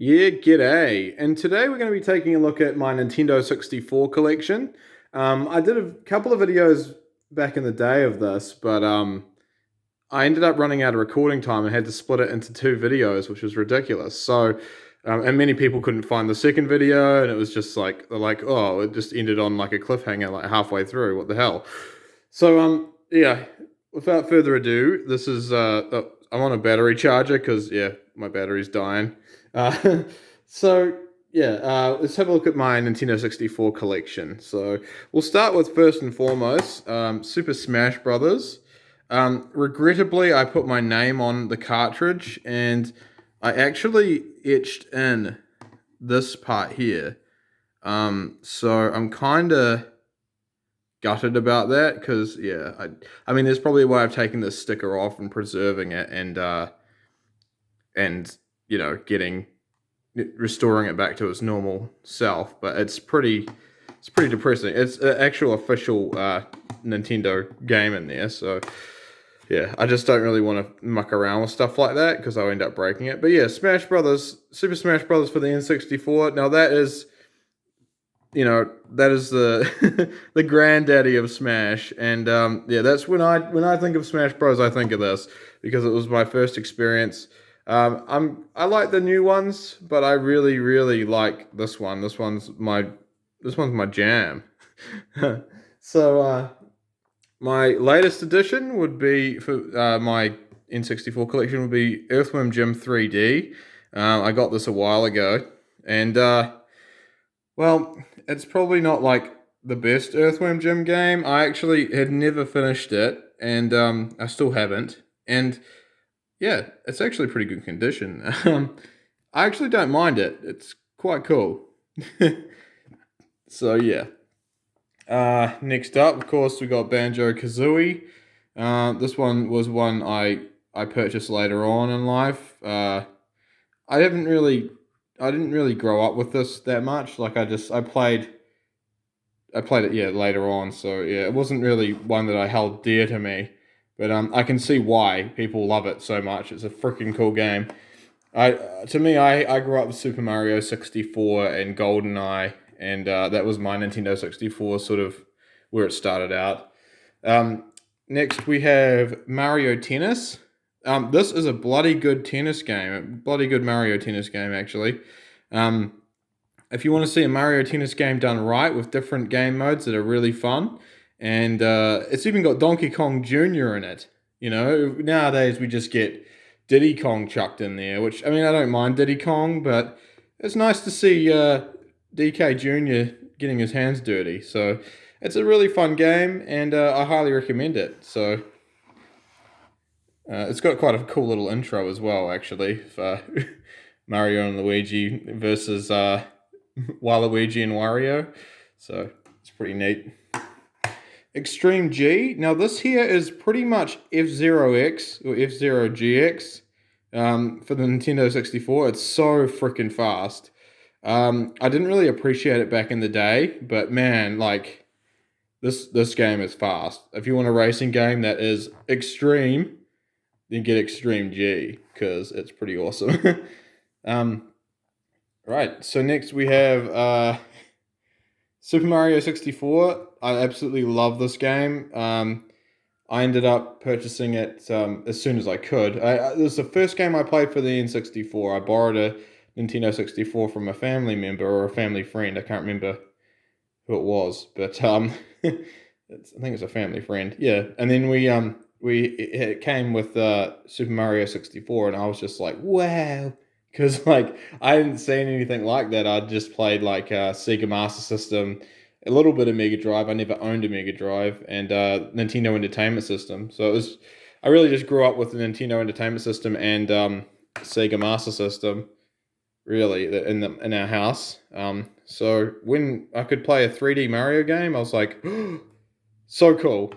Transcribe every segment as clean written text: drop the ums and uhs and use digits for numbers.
Yeah, g'day. And today we're going to be taking a look at my Nintendo 64 collection. I did a couple of videos back in the day of this, but I ended up running out of recording time and had to split it into two videos, which was ridiculous. And many people couldn't find the second video, and it was just like, they're like, oh, it just ended on like a cliffhanger, like halfway through. What the hell? Yeah, without further ado, this is, I'm on a battery charger because, yeah, my battery's dying. Uh, so let's have a look at my Nintendo 64 collection. So we'll start with first and foremost, Super Smash Brothers. Regrettably, I put my name on the cartridge and I actually etched in this part here. So I'm kind of gutted about that because I mean, there's probably a way of taking this sticker off and preserving it and getting restoring it back to its normal self, but it's pretty depressing. It's an actual official Nintendo game in there, so yeah, I just don't really want to muck around with stuff like that because I'll end up breaking it. But yeah, Smash Brothers, Super Smash Brothers for the N64. Now that is, that is the the granddaddy of Smash, and that's when I think of Smash Bros, I think of this because it was my first experience. I like the new ones, but I really like this one. This one's my jam. So my latest addition would be for my N64 collection would be Earthworm Jim 3D. I got this a while ago, and well, it's probably not like the best Earthworm Jim game. I actually had never finished it, and I still haven't. And yeah, it's actually pretty good condition. I actually don't mind it. It's quite cool. So yeah. Next up, of course, we got Banjo-Kazooie. This one was one I purchased later on in life. I didn't really grow up with this that much. Like I played it, yeah, later on. So yeah, it wasn't really one that I held dear to me. But I can see why people love it so much. It's a freaking cool game. I grew up with Super Mario 64 and GoldenEye, and that was my Nintendo 64 sort of where it started out. Next we have Mario Tennis. This is a bloody good tennis game, a bloody good Mario Tennis game actually. If you want to see a Mario Tennis game done right with different game modes that are really fun, and it's even got Donkey Kong Jr. in it. Nowadays we just get Diddy Kong chucked in there, which, I mean, I don't mind Diddy Kong, but it's nice to see DK Jr. getting his hands dirty. So it's a really fun game, and I highly recommend it. So it's got quite a cool little intro as well, actually, for Mario and Luigi versus Waluigi and Wario. So it's pretty neat. Extreme G. Now this here is pretty much F-Zero X or F-Zero GX for the Nintendo 64. It's so freaking fast. I didn't really appreciate it back in the day, but man, like this game is fast. If you want a racing game that is extreme, then get Extreme G because it's pretty awesome. Right. So next we have Super Mario 64. I absolutely love this game. I ended up purchasing it as soon as I could. It was the first game I played for the N64. I borrowed a Nintendo 64 from a family member or a family friend. I can't remember who it was, but I think it's a family friend. Yeah, and then it came with Super Mario 64, and I was just like, wow. Because like I hadn't seen anything like that. I'd just played like Sega Master System, a little bit of Mega Drive. I never owned a Mega Drive, and Nintendo Entertainment System. So I really just grew up with the Nintendo Entertainment System and Sega Master System, really in our house. So when I could play a 3D Mario game, I was like, so cool.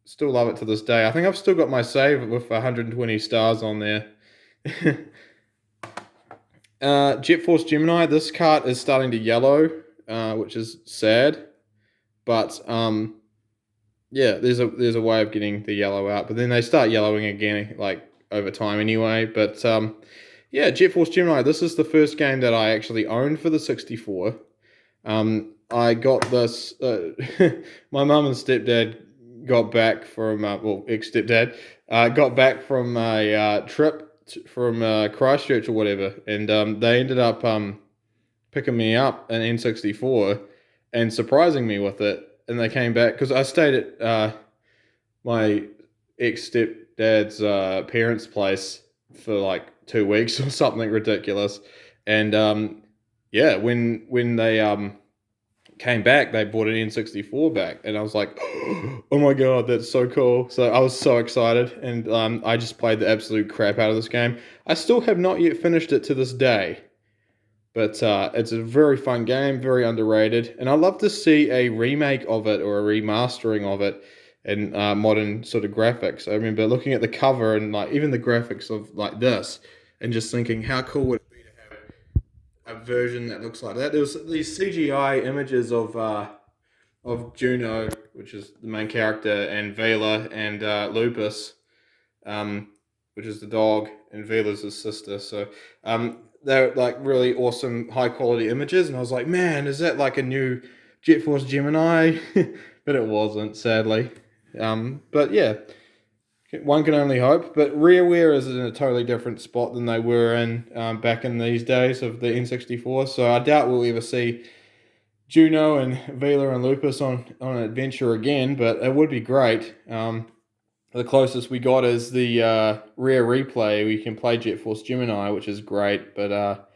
Still love it to this day. I think I've still got my save with 120 stars on there. Jet Force Gemini, this cart is starting to yellow, which is sad, but yeah, there's a way of getting the yellow out, but then they start yellowing again, like over time anyway. But Yeah, Jet Force Gemini. This is the first game that I actually owned for the 64. I got this. My mum and stepdad got back from well, ex-stepdad got back from a trip from Christchurch or whatever, and they ended up picking me up an N64 and surprising me with it. And they came back because I stayed at my ex-stepdad's parents' place for like 2 weeks or something ridiculous. And yeah, when they came back, they brought an N64 back, and I was like, oh my god, that's so cool. So I was so excited, and I just played the absolute crap out of this game. I still have not yet finished it to this day, but it's a very fun game, very underrated, and I'd love to see a remake of it or a remastering of it in modern sort of graphics. I remember looking at the cover and like even the graphics of like this, and just thinking how cool would it be to have a version that looks like that. There was these CGI images of Juno, which is the main character, and Vela and Lupus, which is the dog, and Vela's his sister. So they're like really awesome, high quality images, and I was like, man, is that like a new Jet Force Gemini? But it wasn't, sadly. But yeah, one can only hope. But RearWare is in a totally different spot than they were in back in these days of the N64. So I doubt we'll ever see Juno and Vela and Lupus on an adventure again, but it would be great. The closest we got is the Rare Replay. We can play Jet Force Gemini, which is great, but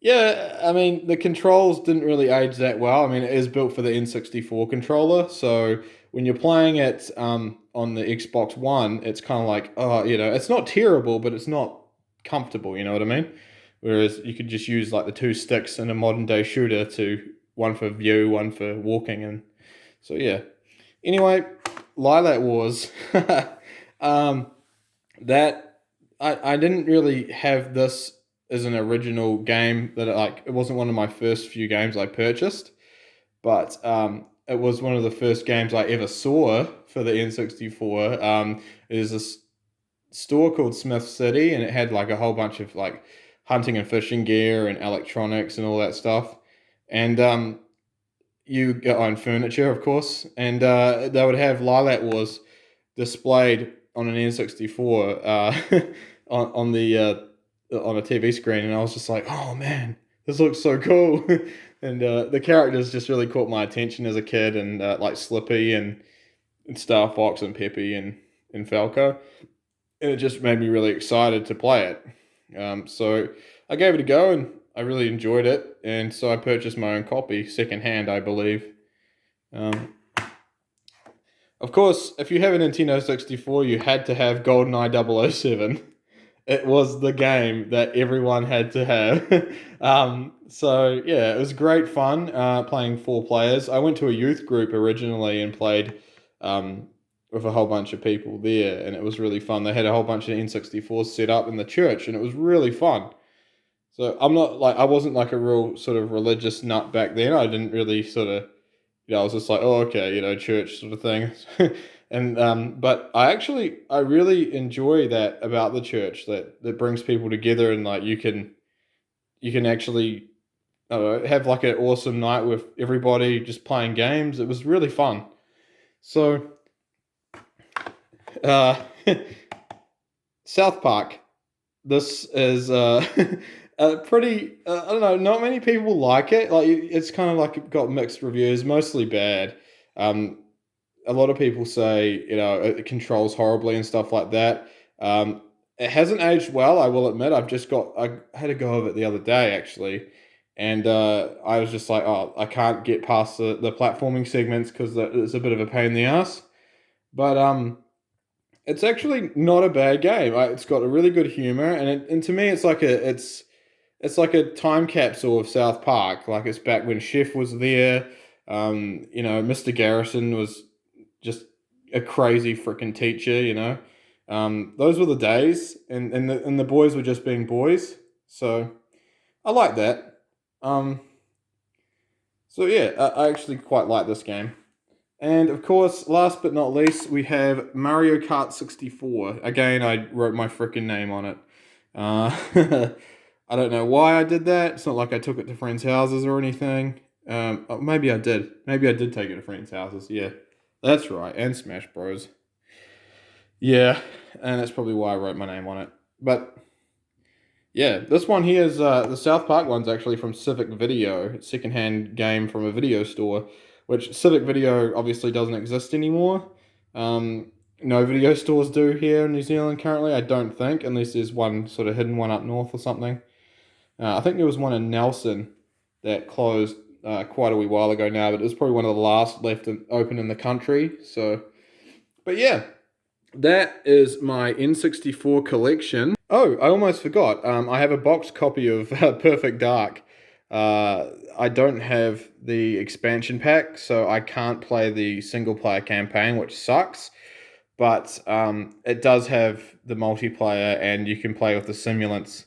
yeah, I mean, the controls didn't really age that well. I mean, it is built for the N64 controller, so when you're playing it on the Xbox One, it's kind of like, oh, it's not terrible, but it's not comfortable, you know what I mean? Whereas you could just use like the two sticks in a modern day shooter one for view, one for walking, and so yeah. Anyway, Lilac Wars. That I didn't really have this as an original game that it wasn't one of my first few games I purchased, but it was one of the first games I ever saw for the N64. There's this store called Smith City, and it had like a whole bunch of like hunting and fishing gear and electronics and all that stuff. And you own furniture, of course, and they would have Lilac Wars displayed on an N64 on a TV screen, and I was just like, oh man, this looks so cool. And the characters just really caught my attention as a kid, and like Slippy and Star Fox and Peppy and Falco, and it just made me really excited to play it. So I gave it a go, and I really enjoyed it, and so I purchased my own copy, secondhand, I believe. Of course, if you have a Nintendo 64, you had to have GoldenEye 007. It was the game that everyone had to have. So yeah, it was great fun playing 4 players. I went to a youth group originally and played with a whole bunch of people there, and it was really fun. They had a whole bunch of N64s set up in the church, and it was really fun. So I wasn't like a real sort of religious nut back then. I didn't really sort of, I was just like, oh, okay, church sort of thing. And but I really enjoy that about the church, that brings people together, and like you can actually have like an awesome night with everybody just playing games. It was really fun. So South Park. This is pretty. I don't know. Not many people like it. Like it's kind of like it got mixed reviews, mostly bad. A lot of people say it controls horribly and stuff like that. It hasn't aged well, I will admit. I had a go of it the other day actually, and I was just like, oh, I can't get past the platforming segments because it's a bit of a pain in the ass. But it's actually not a bad game. It's got a really good humor, and to me, it's like a time capsule of South Park. Like it's back when Chef was there. Mr. Garrison was just a crazy freaking teacher. Those were the days, and the boys were just being boys. So I like that. So yeah, I actually quite like this game. And of course, last but not least, we have Mario Kart 64. Again, I wrote my freaking name on it. I don't know why I did that. It's not like I took it to friends' houses or anything. Oh, maybe I did. Maybe I did take it to friends' houses. Yeah, that's right. And Smash Bros. Yeah, and that's probably why I wrote my name on it. But yeah, this one here is the South Park one's actually from Civic Video, it's a secondhand game from a video store, which Civic Video obviously doesn't exist anymore. No video stores do here in New Zealand currently, I don't think, unless there's one sort of hidden one up north or something. I think there was one in Nelson that closed quite a wee while ago now, but it was probably one of the last left open in the country. So, but yeah, that is my N64 collection. Oh, I almost forgot. I have a boxed copy of Perfect Dark. I don't have the expansion pack, so I can't play the single player campaign, which sucks. But it does have the multiplayer, and you can play with the simulants.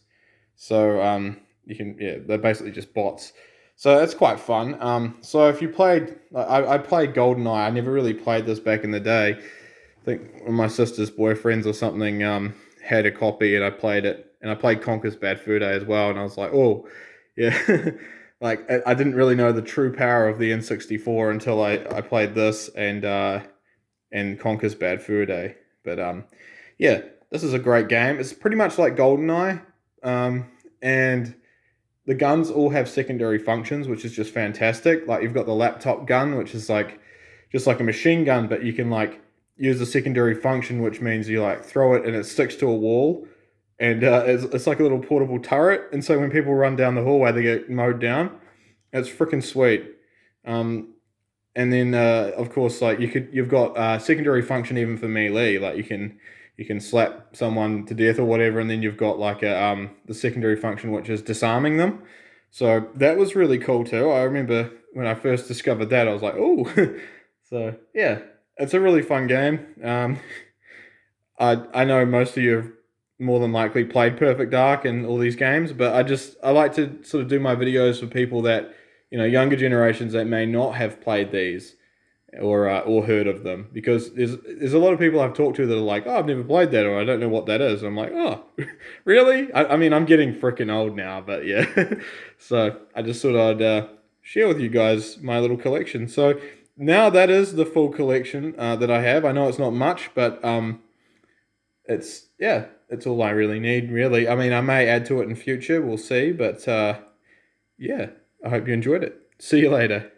So you can, yeah, they're basically just bots. So that's quite fun. So if you played, I played GoldenEye. I never really played this back in the day. I think one of my sister's boyfriends or something had a copy, and I played it. And I played Conker's Bad Fur Day as well, and I was like, oh, yeah. Like, I didn't really know the true power of the N64 until I played this and Conker's Bad Fur Day. But yeah, this is a great game. It's pretty much like GoldenEye, and the guns all have secondary functions, which is just fantastic. Like, you've got the laptop gun, which is like just like a machine gun, but you can like use a secondary function, which means you like throw it and it sticks to a wall, and it's like a little portable turret. And so when people run down the hallway, they get mowed down. It's freaking sweet. And then of course, like you've got secondary function even for melee. Like you can slap someone to death or whatever, and then you've got like the secondary function, which is disarming them. So that was really cool too. I remember when I first discovered that, I was like, oh. So yeah, it's a really fun game. I know most of you have more than likely played Perfect Dark and all these games, but I like to sort of do my videos for people that, younger generations that may not have played these or heard of them, because there's a lot of people I've talked to that are like, oh, I've never played that, or I don't know what that is. I'm like, oh, really? I mean, I'm getting freaking old now, but yeah. So I just thought I'd share with you guys my little collection. So now that is the full collection that I have. I know it's not much, but it's all I really need, really. I mean, I may add to it in future, we'll see, but yeah, I hope you enjoyed it. See you later.